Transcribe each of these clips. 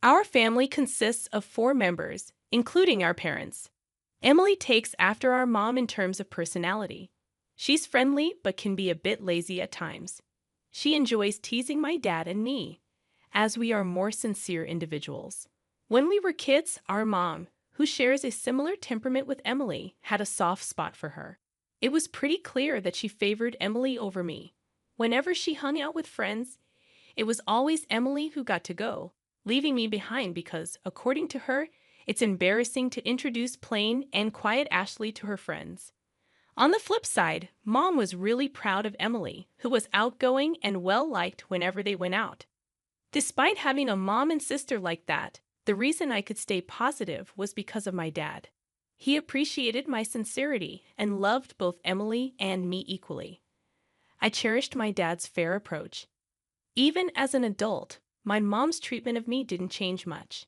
Our family consists of 4 members, including our parents. Emily takes after our mom in terms of personality. She's friendly but can be a bit lazy at times. She enjoys teasing my dad and me, as we are more sincere individuals. When we were kids, our mom, who shares a similar temperament with Emily, had a soft spot for her. It was pretty clear that she favored Emily over me. Whenever she hung out with friends, it was always Emily who got to go, leaving me behind because, according to her, it's embarrassing to introduce plain and quiet Ashley to her friends. On the flip side, Mom was really proud of Emily, who was outgoing and well-liked whenever they went out. Despite having a mom and sister like that, the reason I could stay positive was because of my dad. He appreciated my sincerity and loved both Emily and me equally. I cherished my dad's fair approach. Even as an adult, my mom's treatment of me didn't change much.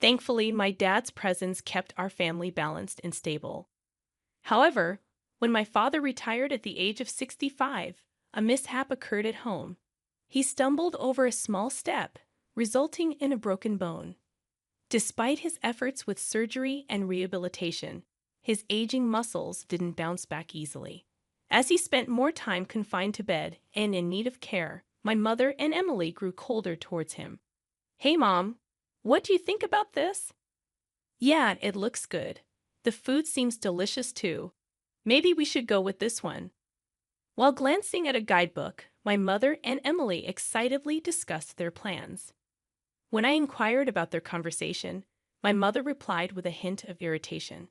Thankfully, my dad's presence kept our family balanced and stable. However, when my father retired at the age of 65, a mishap occurred at home. He stumbled over a small step, resulting in a broken bone. Despite his efforts with surgery and rehabilitation, his aging muscles didn't bounce back easily. As he spent more time confined to bed and in need of care, my mother and Emily grew colder towards him. "Hey, Mom, what do you think about this?" "Yeah, it looks good. The food seems delicious too. Maybe we should go with this one." While glancing at a guidebook, my mother and Emily excitedly discussed their plans. When I inquired about their conversation, my mother replied with a hint of irritation.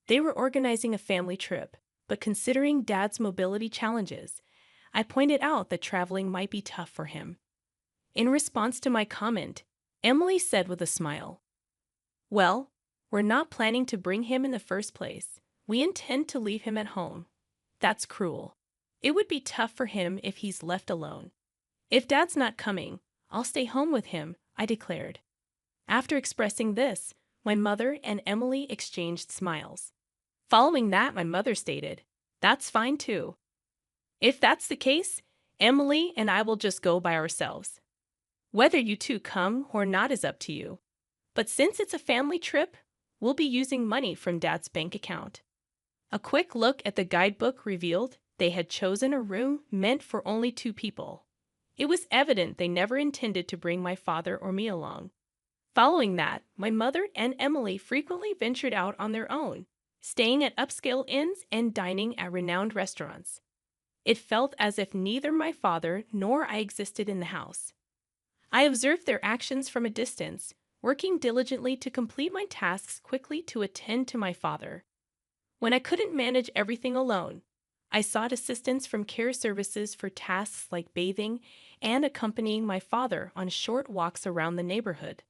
They were organizing a family trip, but considering Dad's mobility challenges, I pointed out that traveling might be tough for him. In response to my comment, Emily said with a smile, "Well, we're not planning to bring him in the first place. We intend to leave him at home. That's cruel. It would be tough for him if he's left alone." "If Dad's not coming, I'll stay home with him," I declared. After expressing this, my mother and Emily exchanged smiles. Following that, my mother stated, "That's fine too. If that's the case, Emily and I will just go by ourselves. Whether you two come or not is up to you. But since it's a family trip, we'll be using money from Dad's bank account." A quick look at the guidebook revealed they had chosen a room meant for only 2 people. It was evident they never intended to bring my father or me along. Following that, my mother and Emily frequently ventured out on their own, staying at upscale inns and dining at renowned restaurants. It felt as if neither my father nor I existed in the house. I observed their actions from a distance, working diligently to complete my tasks quickly to attend to my father. When I couldn't manage everything alone, I sought assistance from care services for tasks like bathing and accompanying my father on short walks around the neighborhood.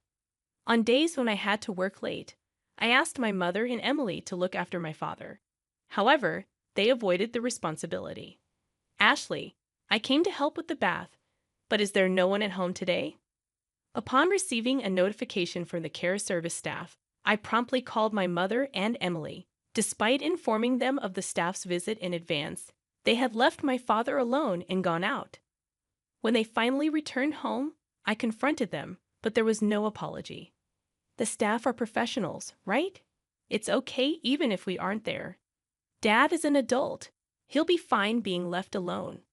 On days when I had to work late, I asked my mother and Emily to look after my father. However, they avoided the responsibility. "Ashley, I came to help with the bath, but is there no one at home today?" Upon receiving a notification from the care service staff, I promptly called my mother and Emily. Despite informing them of the staff's visit in advance, they had left my father alone and gone out. When they finally returned home, I confronted them, but there was no apology. The staff are professionals, right? It's okay even if we aren't there. Dad is an adult. He'll be fine being left alone.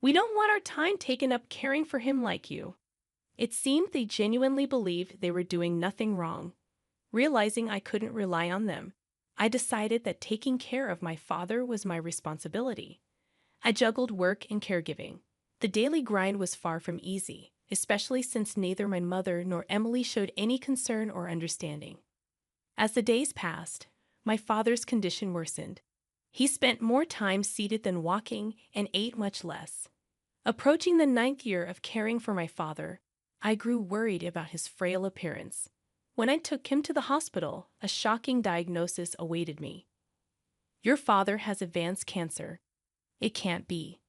We don't want our time taken up caring for him like you. It seemed they genuinely believed they were doing nothing wrong. Realizing I couldn't rely on them, I decided that taking care of my father was my responsibility. I juggled work and caregiving. The daily grind was far from easy, especially since neither my mother nor Emily showed any concern or understanding. As the days passed, my father's condition worsened. He spent more time seated than walking and ate much less. Approaching the 9th year of caring for my father, I grew worried about his frail appearance. When I took him to the hospital, a shocking diagnosis awaited me. "Your father has advanced cancer. It can't be."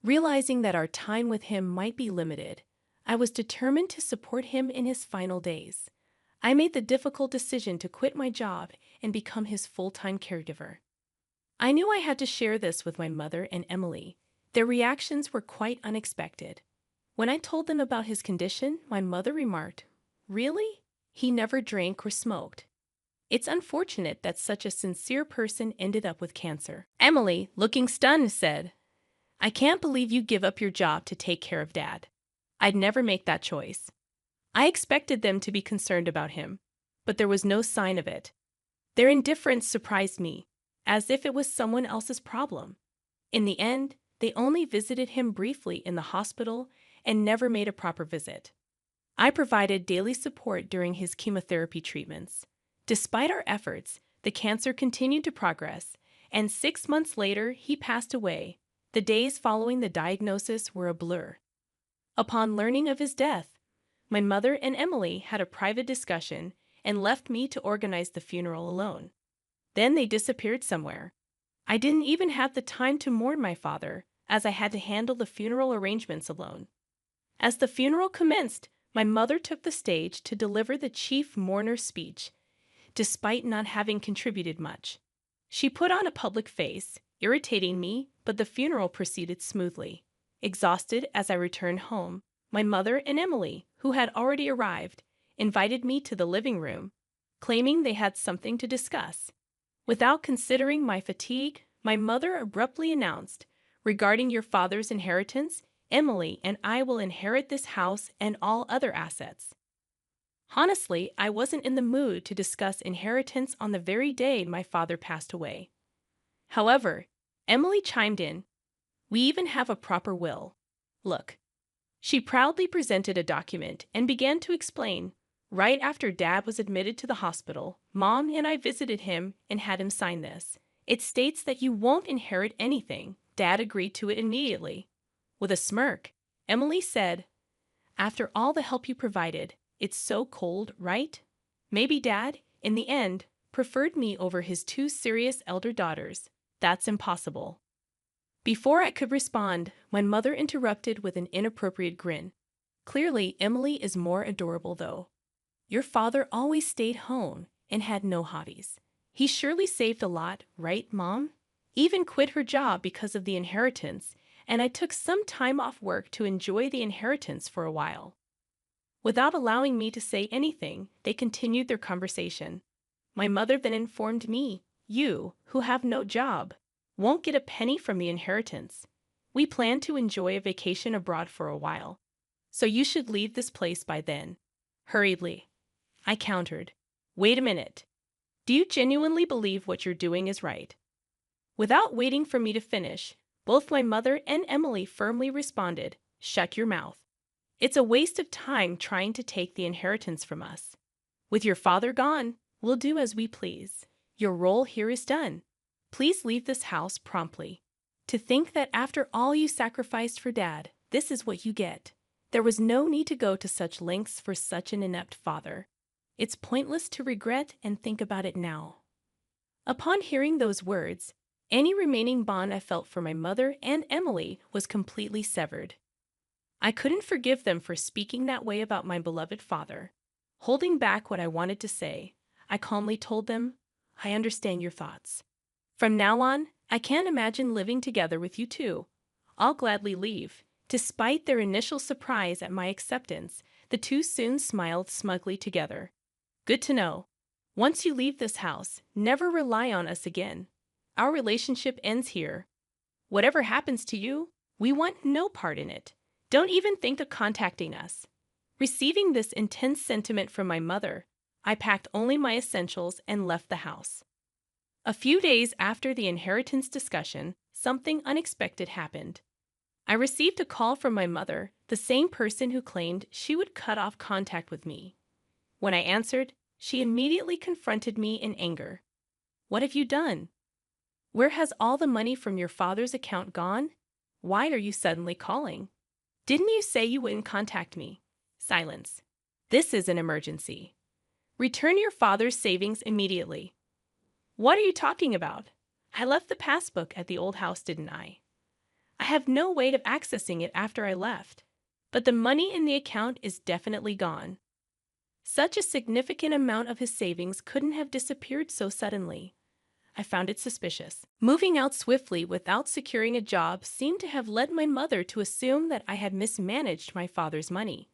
Realizing that our time with him might be limited, I was determined to support him in his final days. I made the difficult decision to quit my job and become his full-time caregiver. I knew I had to share this with my mother and Emily. Their reactions were quite unexpected. When I told them about his condition, my mother remarked, Really? He never drank or smoked. It's unfortunate that such a sincere person ended up with cancer. Emily, looking stunned, said, I can't believe you give up your job to take care of Dad. I'd never make that choice. I expected them to be concerned about him, but there was no sign of it. Their indifference surprised me, as if it was someone else's problem. In the end, they only visited him briefly in the hospital and never made a proper visit. I provided daily support during his chemotherapy treatments. Despite our efforts, the cancer continued to progress, and 6 months later, he passed away. The days following the diagnosis were a blur. Upon learning of his death, my mother and Emily had a private discussion and left me to organize the funeral alone. Then they disappeared somewhere. I didn't even have the time to mourn my father, as I had to handle the funeral arrangements alone. As the funeral commenced, my mother took the stage to deliver the chief mourner's speech, despite not having contributed much. She put on a public face, irritating me, but the funeral proceeded smoothly. Exhausted as I returned home, my mother and Emily, who had already arrived, invited me to the living room, claiming they had something to discuss. Without considering my fatigue, my mother abruptly announced, regarding your father's inheritance, Emily and I will inherit this house and all other assets. Honestly, I wasn't in the mood to discuss inheritance on the very day my father passed away. However, Emily chimed in, we even have a proper will. Look. She proudly presented a document and began to explain. Right after Dad was admitted to the hospital, Mom and I visited him and had him sign this. It states that you won't inherit anything. Dad agreed to it immediately. With a smirk, Emily said, after all the help you provided, it's so cold, right? Maybe Dad, in the end, preferred me over his two serious elder daughters. That's impossible. Before I could respond, my mother interrupted with an inappropriate grin. Clearly, Emily is more adorable, though. Your father always stayed home and had no hobbies. He surely saved a lot, right, Mom? Even quit her job because of the inheritance, and I took some time off work to enjoy the inheritance for a while. Without allowing me to say anything, they continued their conversation. My mother then informed me, you, who have no job, won't get a penny from the inheritance. We plan to enjoy a vacation abroad for a while, so you should leave this place by then. Hurriedly, I countered. Wait a minute. Do you genuinely believe what you're doing is right? Without waiting for me to finish, both my mother and Emily firmly responded, shut your mouth. It's a waste of time trying to take the inheritance from us. With your father gone, we'll do as we please. Your role here is done. Please leave this house promptly. To think that after all you sacrificed for Dad, this is what you get. There was no need to go to such lengths for such an inept father. It's pointless to regret and think about it now. Upon hearing those words, any remaining bond I felt for my mother and Emily was completely severed. I couldn't forgive them for speaking that way about my beloved father. Holding back what I wanted to say, I calmly told them, I understand your thoughts. From now on, I can't imagine living together with you two. I'll gladly leave. Despite their initial surprise at my acceptance, the two soon smiled smugly together. Good to know. Once you leave this house, never rely on us again. Our relationship ends here. Whatever happens to you, we want no part in it. Don't even think of contacting us. Receiving this intense sentiment from my mother, I packed only my essentials and left the house. A few days after the inheritance discussion, something unexpected happened. I received a call from my mother, the same person who claimed she would cut off contact with me. When I answered, she immediately confronted me in anger. What have you done? Where has all the money from your father's account gone? Why are you suddenly calling? Didn't you say you wouldn't contact me? Silence. This is an emergency. Return your father's savings immediately. What are you talking about? I left the passbook at the old house, didn't I? I have no way of accessing it after I left, but the money in the account is definitely gone. Such a significant amount of his savings couldn't have disappeared so suddenly. I found it suspicious. Moving out swiftly without securing a job seemed to have led my mother to assume that I had mismanaged my father's money.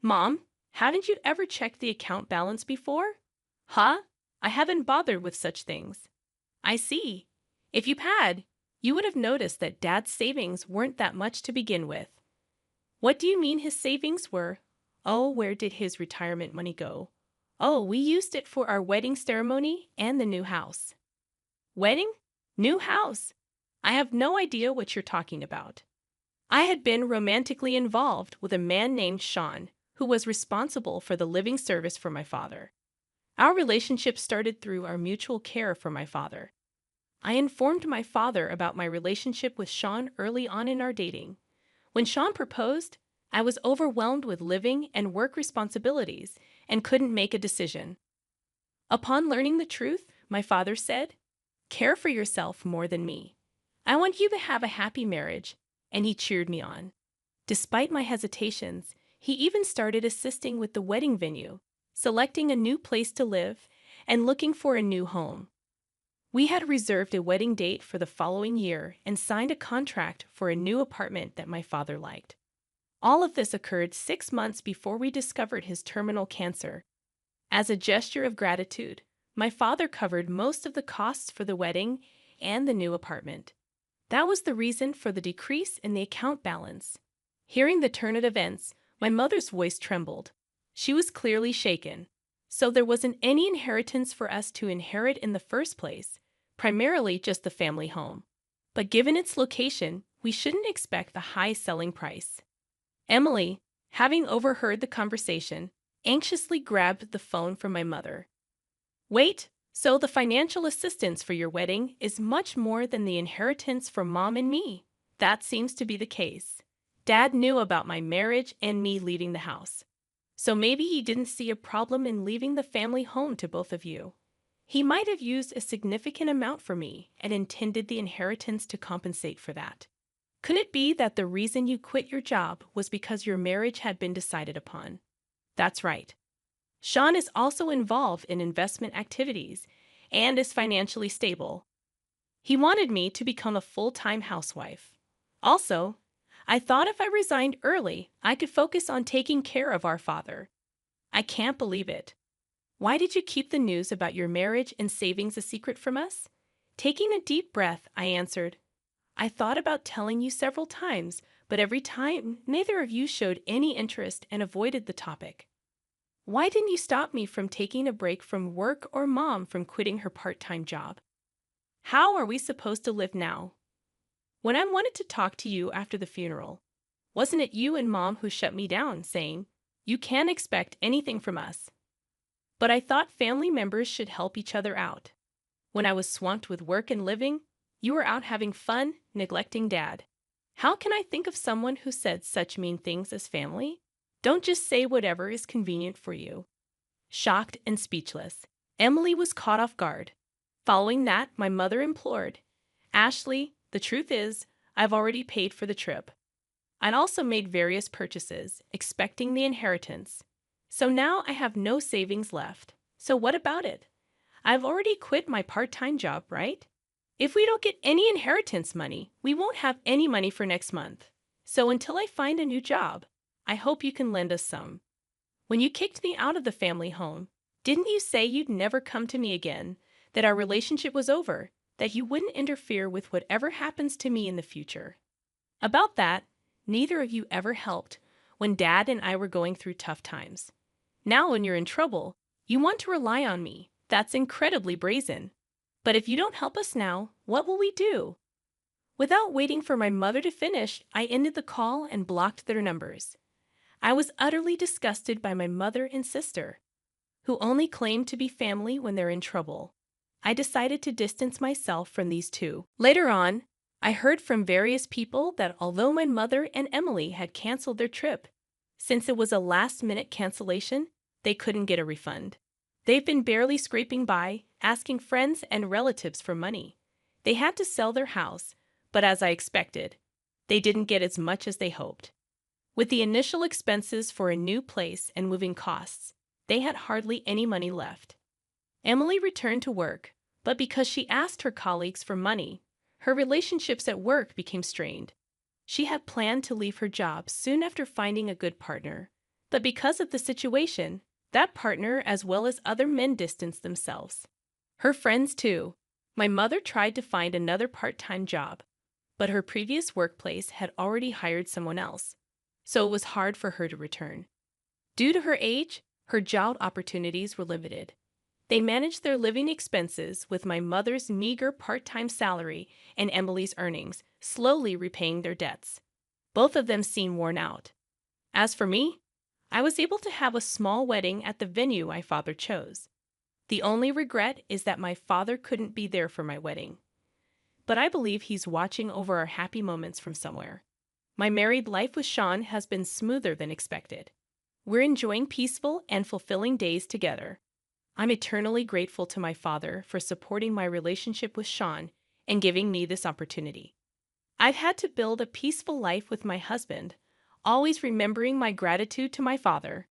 Mom, Haven't you ever checked the account balance before? Huh? I haven't bothered with such things. I see. If you had, you would have noticed that Dad's savings weren't that much to begin with. What do you mean his savings were? Oh, where did his retirement money go? Oh, we used it for our wedding ceremony and the new house. Wedding? New house? I have no idea what you're talking about. I had been romantically involved with a man named Sean, who was responsible for the living service for my father. Our relationship started through our mutual care for my father. I informed my father about my relationship with Sean early on in our dating. When Sean proposed, I was overwhelmed with living and work responsibilities and couldn't make a decision. Upon learning the truth, my father said, "Care for yourself more than me. I want you to have a happy marriage," and he cheered me on. Despite my hesitations, he even started assisting with the wedding venue, selecting a new place to live, and looking for a new home. We had reserved a wedding date for the following year and signed a contract for a new apartment that my father liked. All of this occurred 6 months before we discovered his terminal cancer. As a gesture of gratitude, my father covered most of the costs for the wedding and the new apartment. That was the reason for the decrease in the account balance. Hearing the turn of events, my mother's voice trembled. She was clearly shaken. So there wasn't any inheritance for us to inherit in the first place, primarily just the family home. But given its location, we shouldn't expect the high selling price. Emily, having overheard the conversation, anxiously grabbed the phone from my mother. "Wait, so the financial assistance for your wedding is much more than the inheritance from Mom and me?" That seems to be the case. Dad knew about my marriage and me leaving the house. So maybe he didn't see a problem in leaving the family home to both of you. He might have used a significant amount for me and intended the inheritance to compensate for that. Could it be that the reason you quit your job was because your marriage had been decided upon? That's right. Sean is also involved in investment activities and is financially stable. He wanted me to become a full-time housewife. Also, I thought if I resigned early, I could focus on taking care of our father. I can't believe it. Why did you keep the news about your marriage and savings a secret from us? Taking a deep breath, I answered, "I thought about telling you several times, but every time, neither of you showed any interest and avoided the topic. Why didn't you stop me from taking a break from work or Mom from quitting her part-time job? How are we supposed to live now? When I wanted to talk to you after the funeral, wasn't it you and Mom who shut me down, saying, 'You can't expect anything from us'? But I thought family members should help each other out. When I was swamped with work and living, you were out having fun, neglecting Dad. How can I think of someone who said such mean things as family? Don't just say whatever is convenient for you." Shocked and speechless, Emily was caught off guard. Following that, my mother implored, "Ashley, the truth is, I've already paid for the trip. I'd also made various purchases, expecting the inheritance. So now I have no savings left. So what about it? I've already quit my part-time job, right? If we don't get any inheritance money, we won't have any money for next month. So until I find a new job, I hope you can lend us some. When you kicked me out of the family home, didn't you say you'd never come to me again, that our relationship was over, that you wouldn't interfere with whatever happens to me in the future? About that, neither of you ever helped when Dad and I were going through tough times. Now when you're in trouble, you want to rely on me. That's incredibly brazen. But if you don't help us now, what will we do?" Without waiting for my mother to finish, I ended the call and blocked their numbers. I was utterly disgusted by my mother and sister, who only claim to be family when they're in trouble. I decided to distance myself from these two. Later on, I heard from various people that although my mother and Emily had canceled their trip, since it was a last-minute cancellation, they couldn't get a refund. They've been barely scraping by, asking friends and relatives for money. They had to sell their house, but as I expected, they didn't get as much as they hoped. With the initial expenses for a new place and moving costs, they had hardly any money left. Emily returned to work, but because she asked her colleagues for money, her relationships at work became strained. She had planned to leave her job soon after finding a good partner, But because of the situation, that partner as well as other men distanced themselves. Her friends, too. My mother tried to find another part-time job, but her previous workplace had already hired someone else, so it was hard for her to return. Due to her age, her job opportunities were limited. They managed their living expenses with my mother's meager part-time salary and Emily's earnings, slowly repaying their debts. Both of them seemed worn out. As for me, I was able to have a small wedding at the venue my father chose. The only regret is that my father couldn't be there for my wedding. But I believe he's watching over our happy moments from somewhere. My married life with Sean has been smoother than expected. We're enjoying peaceful and fulfilling days together. I'm eternally grateful to my father for supporting my relationship with Sean and giving me this opportunity. I've had to build a peaceful life with my husband, always remembering my gratitude to my father